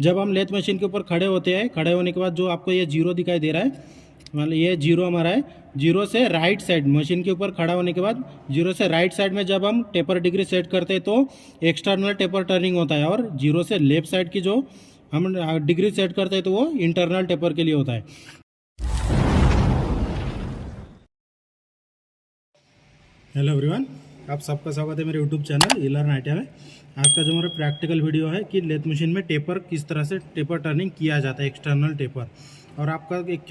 जब हम lathe machine के ऊपर खड़े होते हैं, खड़े होने के बाद जो आपको ये जीरो दिखाई दे रहा है, मतलब ये जीरो हमारा है, जीरो से राइट साइड मशीन के ऊपर खड़ा होने के बाद जीरो से राइट साइड में जब हम टेपर डिग्री सेट करते हैं तो एक्सटर्नल टेपर टर्निंग होता है, और जीरो से लेफ्ट साइड की जो हम डिग्री सेट करते हैं तो वो इंटरनल टेपर के लिए होता है। हेलो एवरीवन, आप सबका स्वागत है मेरे यूट्यूब चैनल इलर्न आईटीआई में। आज का जो हमारा प्रैक्टिकल वीडियो है कि लेथ मशीन में टेपर किस तरह से टेपर टर्निंग किया जाता है, एक्सटर्नल टेपर। और आपका एक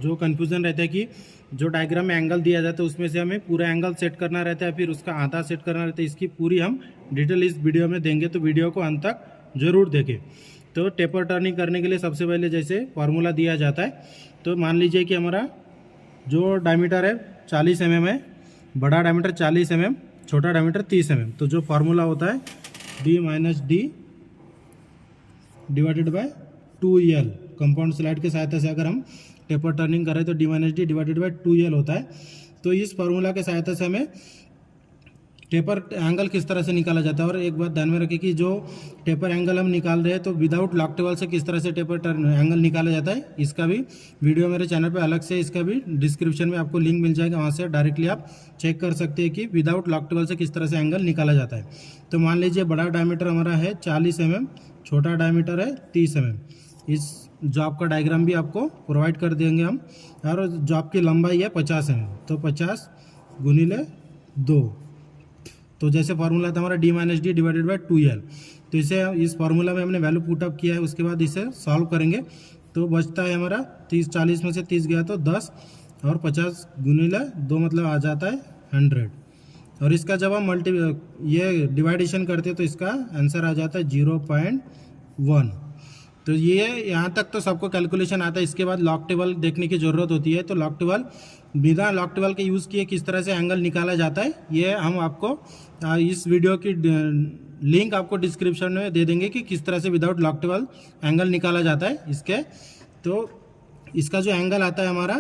जो कन्फ्यूज़न रहता है कि जो डायग्राम में एंगल दिया जाता है उसमें से हमें पूरा एंगल सेट करना रहता है, फिर उसका आधा सेट करना रहता है, इसकी पूरी हम डिटेल इस वीडियो में देंगे, तो वीडियो को अंत तक जरूर देखें। तो टेपर टर्निंग करने के लिए सबसे पहले जैसे फार्मूला दिया जाता है, तो मान लीजिए कि हमारा जो डायमीटर है 40 mm है, बड़ा डायमीटर 40 mm, छोटा डायमीटर 30 mm। तो जो फार्मूला होता है d-d divided by 2l। Compound slide की सहायता से अगर हम टेपर टर्निंग करें तो d-d डिवाइडेड बाय 2l होता है। तो इस फार्मूला के सहायता से हमें टेपर एंगल किस तरह से निकाला जाता है। और एक बात ध्यान में रखें कि जो टेपर एंगल हम निकाल रहे हैं तो विदाउट लॉकटेबल से किस तरह से टेपर एंगल निकाला जाता है, इसका भी वीडियो मेरे चैनल पे अलग से, इसका भी डिस्क्रिप्शन में आपको लिंक मिल जाएगा, वहाँ से डायरेक्टली आप चेक कर सकते हैं कि विदाउट लॉकटेबल से किस तरह से एंगल निकाला जाता है। तो मान लीजिए बड़ा डायमीटर हमारा है 40 mm, छोटा डायमीटर है 30 mm। इस जॉब का डायग्राम भी आपको प्रोवाइड कर देंगे हम। और जॉब की लंबाई है 50 mm, तो 50 × 2। तो जैसे फार्मूला था हमारा d-d डिवाइडेड बाय 2l। तो इसे इस फार्मूला में हमने वैल्यू पुटअप किया है, उसके बाद इसे सॉल्व करेंगे तो बचता है हमारा 40 में से 30 गया तो 10, और 50 × 2 मतलब आ जाता है 100। और इसका जब हम ये डिवाइडेशन करते हैं तो इसका आंसर आ जाता है 0.1। तो ये यहाँ तक तो सबको कैलकुलेशन आता है। इसके बाद लॉक टेबल देखने की ज़रूरत होती है, तो लॉक टेबल बिना लॉक टेबल के यूज़ किए किस तरह से एंगल निकाला जाता है ये हम आपको इस वीडियो की लिंक आपको डिस्क्रिप्शन में दे देंगे कि किस तरह से विदाउट लॉक टेबल एंगल निकाला जाता है इसके। तो इसका जो एंगल आता है हमारा,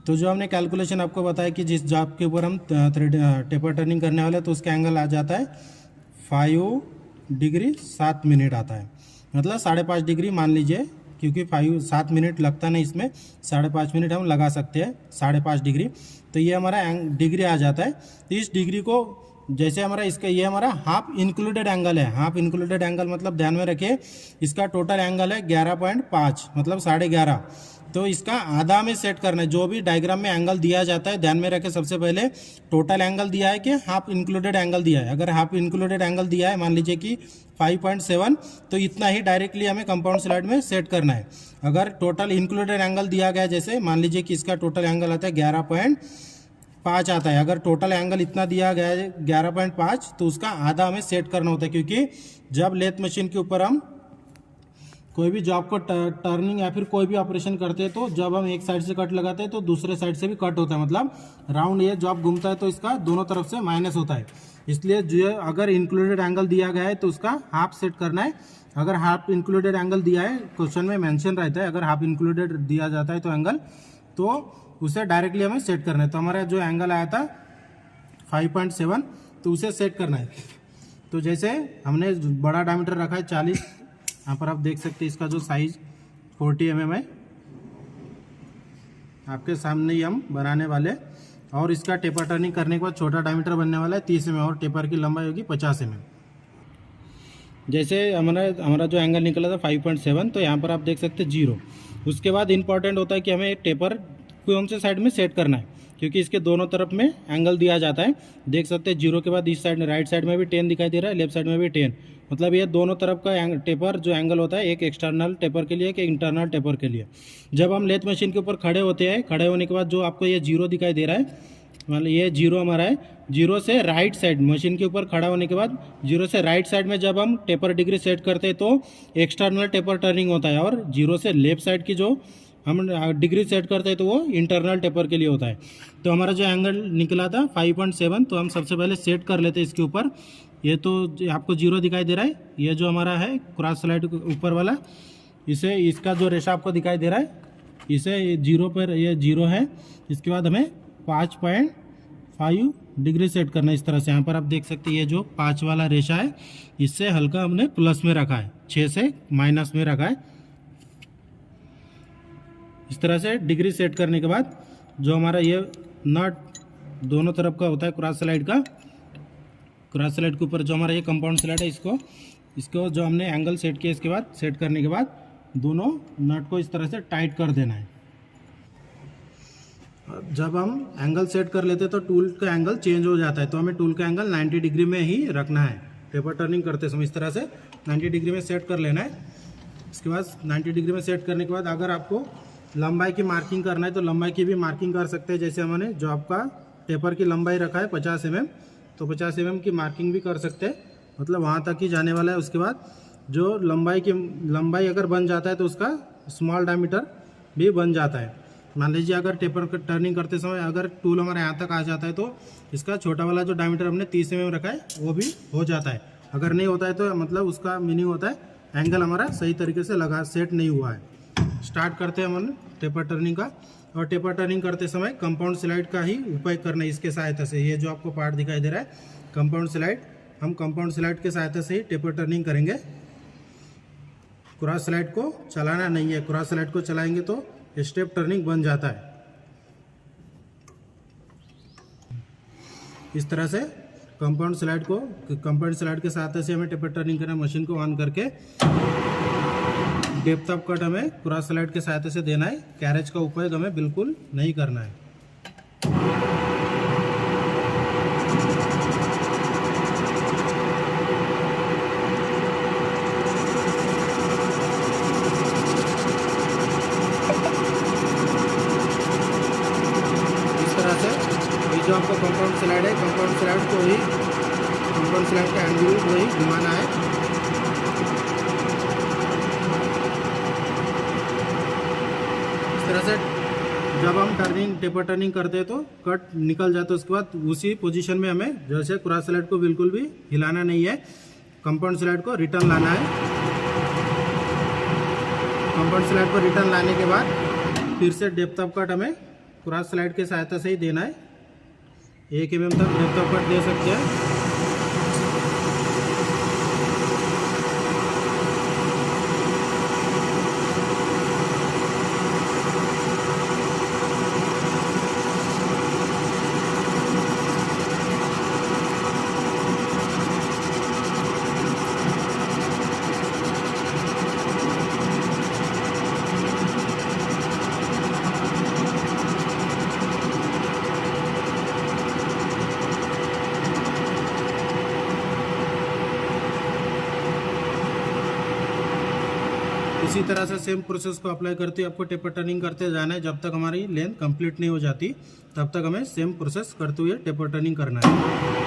तो जो हमने कैलकुलेशन आपको बताया कि जिस जॉब के ऊपर हम टेपर टर्निंग करने वाले हैं तो उसका एंगल आ जाता है 5 डिग्री 7 मिनट आता है, मतलब 5.5 डिग्री मान लीजिए, क्योंकि 7 मिनट लगता नहीं इसमें, 5.5 मिनट हम लगा सकते हैं, 5.5 डिग्री। तो ये हमारा डिग्री आ जाता है। तो इस डिग्री को जैसे हमारा इसका ये हमारा हाफ इंक्लूडेड एंगल है। हाफ इंक्लूडेड एंगल मतलब ध्यान में रखिए इसका टोटल एंगल है 11.5, मतलब 11.5। तो इसका आधा में सेट करना है। जो भी डायग्राम में एंगल दिया जाता है ध्यान में रखें, सबसे पहले टोटल एंगल दिया है कि हाफ इंक्लूडेड एंगल दिया है। अगर हाफ इंक्लूडेड एंगल दिया है मान लीजिए कि 5.7, तो इतना ही डायरेक्टली हमें कंपाउंड स्लाइड में सेट करना है। अगर टोटल इंक्लूडेड एंगल दिया गया, जैसे मान लीजिए कि इसका टोटल एंगल आता है 11.5 आता है, अगर टोटल एंगल इतना दिया गया है 11.5, तो उसका आधा हमें सेट करना होता है। क्योंकि जब लेथ मशीन के ऊपर हम कोई भी जॉब को टर्निंग या फिर कोई भी ऑपरेशन करते हैं तो जब हम एक साइड से कट लगाते हैं तो दूसरे साइड से भी कट होता है, मतलब राउंड ये जॉब घूमता है तो इसका दोनों तरफ से माइनस होता है। इसलिए जो अगर इंक्लूडेड एंगल दिया गया है तो उसका हाफ सेट करना है। अगर हाफ इंक्लूडेड एंगल दिया है, क्वेश्चन में मेंशन रहता है, अगर हाफ इंक्लूडेड दिया जाता है तो एंगल, तो उसे डायरेक्टली हमें सेट करना है। तो हमारा जो एंगल आया था 5.7, तो उसे सेट करना है। तो जैसे हमने बड़ा डायमीटर रखा है 40, यहाँ पर आप देख सकते हैं इसका जो साइज 40 mm है, आपके सामने ही हम बनाने वाले। और इसका टेपर टर्निंग करने के बाद छोटा डायमीटर बनने वाला है 30 mm, और टेपर की लंबाई होगी 50 mm। जैसे हमारा जो एंगल निकला था 5.7, तो यहाँ पर आप देख सकते हैं 0। उसके बाद इंपॉर्टेंट होता है कि हमें टेपर कौन से साइड में सेट करना है, क्योंकि इसके दोनों तरफ में एंगल दिया जाता है। देख सकते हैं 0 के बाद इस साइड में राइट साइड में भी 10 दिखाई दे रहा है, लेफ्ट साइड में भी 10, मतलब ये दोनों तरफ का टेपर जो एंगल होता है, एक एक्सटर्नल टेपर के लिए, एक इंटरनल टेपर के लिए। जब हम लेथ मशीन के ऊपर खड़े होते हैं, खड़े होने के बाद जो आपको ये 0 दिखाई दे रहा है, मतलब ये 0 हमारा है, 0 से राइट साइड मशीन के ऊपर खड़ा होने के बाद 0 से राइट साइड में जब हम टेपर डिग्री सेट करते हैं तो एक्सटर्नल टेपर टर्निंग होता है, और 0 से लेफ्ट साइड की जो हम डिग्री सेट करते हैं तो वो इंटरनल टेपर के लिए होता है। तो हमारा जो एंगल निकला था 5.7, तो हम सबसे पहले सेट कर लेते हैं इसके ऊपर। ये तो आपको 0 दिखाई दे रहा है, ये जो हमारा है क्रॉस स्लाइड ऊपर वाला, इसे इसका जो रेशा आपको दिखाई दे रहा है, इसे 0 पर ये 0 है। इसके बाद हमें 5 डिग्री सेट करना है इस तरह से। यहाँ पर आप देख सकते हैं ये जो 5 वाला रेशा है इससे हल्का हमने प्लस में रखा है, 6 से माइनस में रखा है। इस तरह से डिग्री सेट करने के बाद जो हमारा ये नट दोनों तरफ का होता है क्रॉस स्लाइड का, क्रॉस स्लाइड के ऊपर जो हमारा ये कंपाउंड स्लाइड है इसको जो हमने एंगल सेट किया इसके बाद सेट करने के बाद दोनों नट को इस तरह से टाइट कर देना है। जब हम एंगल सेट कर लेते हैं तो टूल का एंगल चेंज हो जाता है, तो हमें टूल का एंगल 90 डिग्री में ही रखना है। टेपर टर्निंग करते समय इस तरह से 90 डिग्री में सेट कर लेना है। इसके बाद 90 डिग्री में सेट करने के बाद अगर आपको लंबाई की मार्किंग करना है तो लंबाई की भी मार्किंग कर सकते हैं। जैसे हमने जो आपका टेपर की लंबाई रखा है 50 mm, तो 50 mm की मार्किंग भी कर सकते हैं, मतलब वहाँ तक ही जाने वाला है। उसके बाद जो लंबाई अगर बन जाता है तो उसका स्मॉल डायमीटर भी बन जाता है। मान लीजिए अगर टेपर टर्निंग करते समय अगर टूल हमारे यहाँ तक आ जाता है तो इसका छोटा वाला जो डायमीटर हमने 30 mm रखा है वो भी हो जाता है। अगर नहीं होता है तो मतलब उसका मीनिंग होता है एंगल हमारा सही तरीके से सेट नहीं हुआ है। स्टार्ट करते हैं हम टेपर टर्निंग का। और टेपर टर्निंग करते समय कंपाउंड स्लाइड का ही उपयोग करना है इसके सहायता से। ये जो आपको पार्ट दिखाई दे रहा है कंपाउंड स्लाइड, हम कंपाउंड स्लाइड के सहायता से ही टेपर टर्निंग करेंगे। क्रॉस स्लाइड को चलाना नहीं है, क्रॉस स्लाइड को चलाएंगे तो स्टेप टर्निंग बन जाता है। इस तरह से कंपाउंड स्लाइड के सहायता से हमें टेपर टर्निंग करना है। मशीन को ऑन करके डेप्थ ऑफ कट हमें क्रॉस स्लाइड के सहायता से देना है। कैरेज का उपयोग हमें बिल्कुल नहीं करना है। इस तरह से ये जो आपका कंपाउंड स्लाइड है, कंपाउंड स्लाइड का एंगल को ही घुमाना है। तरह से जब हम टेपर टर्निंग करते हैं तो कट निकल जाता है। उसके बाद उसी पोजीशन में हमें जैसे क्रॉस स्लाइड को बिल्कुल भी हिलाना नहीं है, कंपाउंड स्लाइड को रिटर्न लाना है। कंपाउंड स्लाइड को रिटर्न लाने के बाद फिर से डेप्थ ऑफ कट हमें क्रॉस स्लाइड के सहायता से ही देना है। 1 mm तक डेप्थ ऑफ कट दे सकते हैं। इसी तरह से सेम प्रोसेस को अप्लाई करते हुए आपको टेपर टर्निंग करते जाना है। जब तक हमारी लेंथ कंप्लीट नहीं हो जाती तब तक हमें सेम प्रोसेस करते हुए टेपर टर्निंग करना है।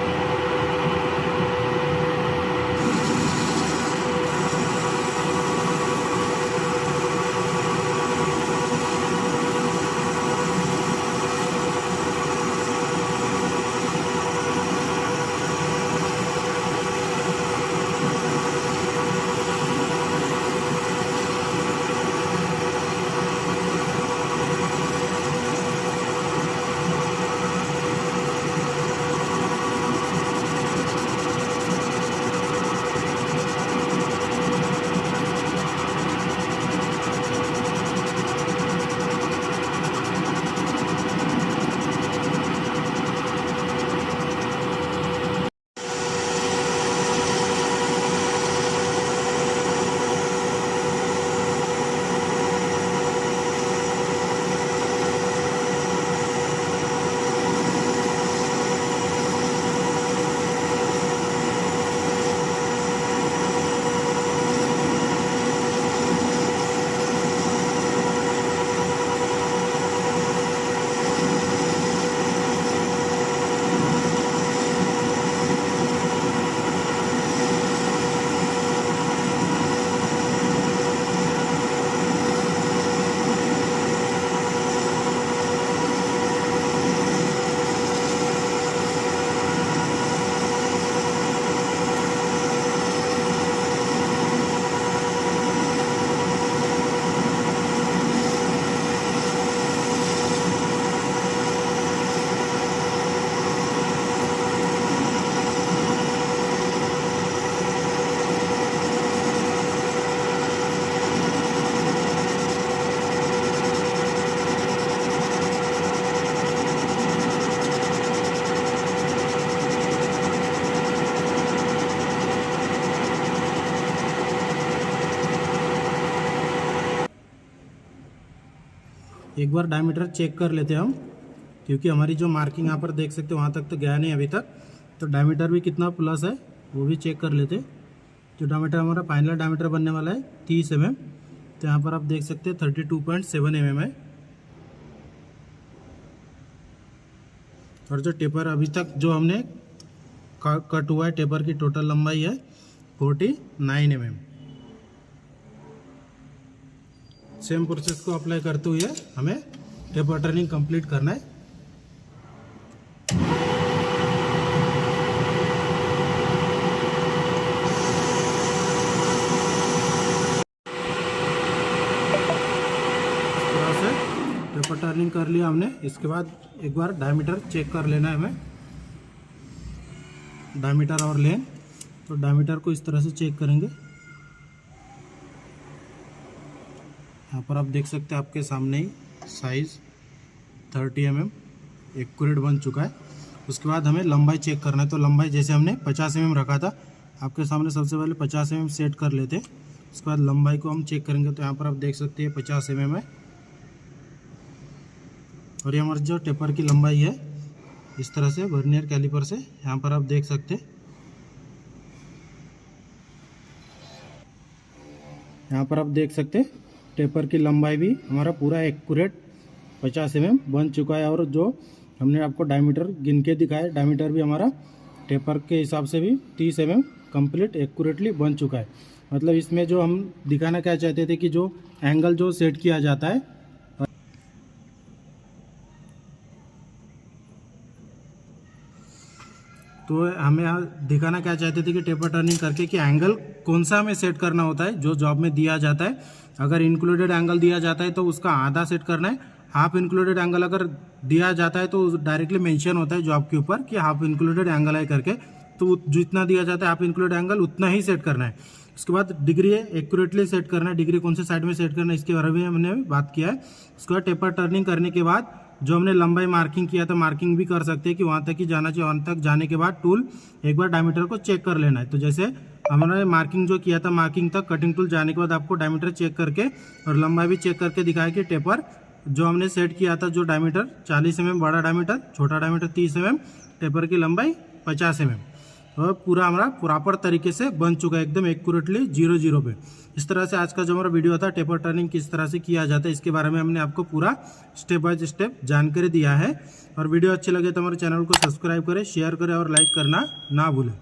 एक बार डायमीटर चेक कर लेते हैं हम, क्योंकि हमारी जो मार्किंग यहाँ पर देख सकते हो वहाँ तक तो गया नहीं अभी तक, तो डायमीटर भी कितना प्लस है वो भी चेक कर लेते। तो डायमीटर हमारा फाइनल डायमीटर बनने वाला है 30 mm। तो यहाँ पर आप देख सकते हैं 32.7 mm है। और जो टेपर अभी तक जो हमने कट हुआ है, टेपर की टोटल लंबाई है 49 mm। सेम प्रोसेस को अप्लाई करते हुए हमें टेपर टर्निंग कंप्लीट करना है। टेपर टर्निंग कर लिया हमने। इसके बाद एक बार डायमीटर चेक कर लेना है हमें, डायमीटर और लेन। तो डायमीटर को इस तरह से चेक करेंगे। यहाँ पर आप देख सकते हैं आपके सामने ही साइज़ 30 mm एक्यूरेट बन चुका है। उसके बाद हमें लंबाई चेक करना है। तो लंबाई जैसे हमने 50 mm रखा था, आपके सामने सबसे पहले 50 mm सेट कर लेते हैं। उसके बाद लंबाई को हम चेक करेंगे। तो यहाँ पर आप देख सकते हैं 50 mm है, और ये हमारी जो टेपर की लंबाई है इस तरह से वर्नियर कैलिपर से यहाँ पर आप देख सकते हैं। यहाँ पर आप देख सकते हैं टेपर की लंबाई भी हमारा पूरा एक्यूरेट 50 mm बन चुका है। और जो हमने आपको डायमीटर गिन के दिखाया, डायमीटर भी हमारा टेपर के हिसाब से भी 30 mm कंप्लीट एक्यूरेटली बन चुका है। मतलब इसमें जो हम दिखाना क्या चाहते थे कि जो एंगल जो सेट किया जाता है, तो हमें दिखाना क्या चाहते थे कि टेपर टर्निंग करके कि एंगल कौन सा हमें सेट करना होता है जो जॉब में दिया जाता है। अगर इंक्लूडेड एंगल दिया जाता है तो उसका आधा सेट करना है। हाफ इंक्लूडेड एंगल अगर दिया जाता है तो डायरेक्टली मेंशन होता है जॉब के ऊपर कि हाफ इंक्लूडेड एंगल है करके, तो जितना दिया जाता है हाफ इंक्लूडेड एंगल उतना ही सेट करना है। उसके बाद डिग्री एक्यूरेटली सेट करना है, डिग्री कौन से साइड में सेट करना है इसके बारे में हमने बात किया है। उसके बाद टेपर टर्निंग करने के बाद जो हमने लंबाई मार्किंग किया था, मार्किंग भी कर सकते हैं कि वहाँ तक ही जाना चाहिए। वहाँ तक जाने के बाद टूल एक बार डायमीटर को चेक कर लेना है। तो जैसे हमने मार्किंग जो किया था, मार्किंग तक कटिंग टूल जाने के बाद आपको डायमीटर चेक करके और लंबाई भी चेक करके दिखाया कि टेपर जो हमने सेट किया था, जो डायमीटर 40 mm बड़ा डायमीटर, छोटा डायमीटर 30 mm, टेपर की लंबाई 50 mm, और पूरा हमारा प्रॉपर तरीके से बन चुका है एकदम एक्यूरेटली 0-0 पे। इस तरह से आज का जो हमारा वीडियो था टेपर टर्निंग किस तरह से किया जाता है, इसके बारे में हमने आपको पूरा स्टेप बाय स्टेप जानकारी दिया है। और वीडियो अच्छी लगे तो हमारे चैनल को सब्सक्राइब करें, शेयर करें और लाइक करना ना भूलें।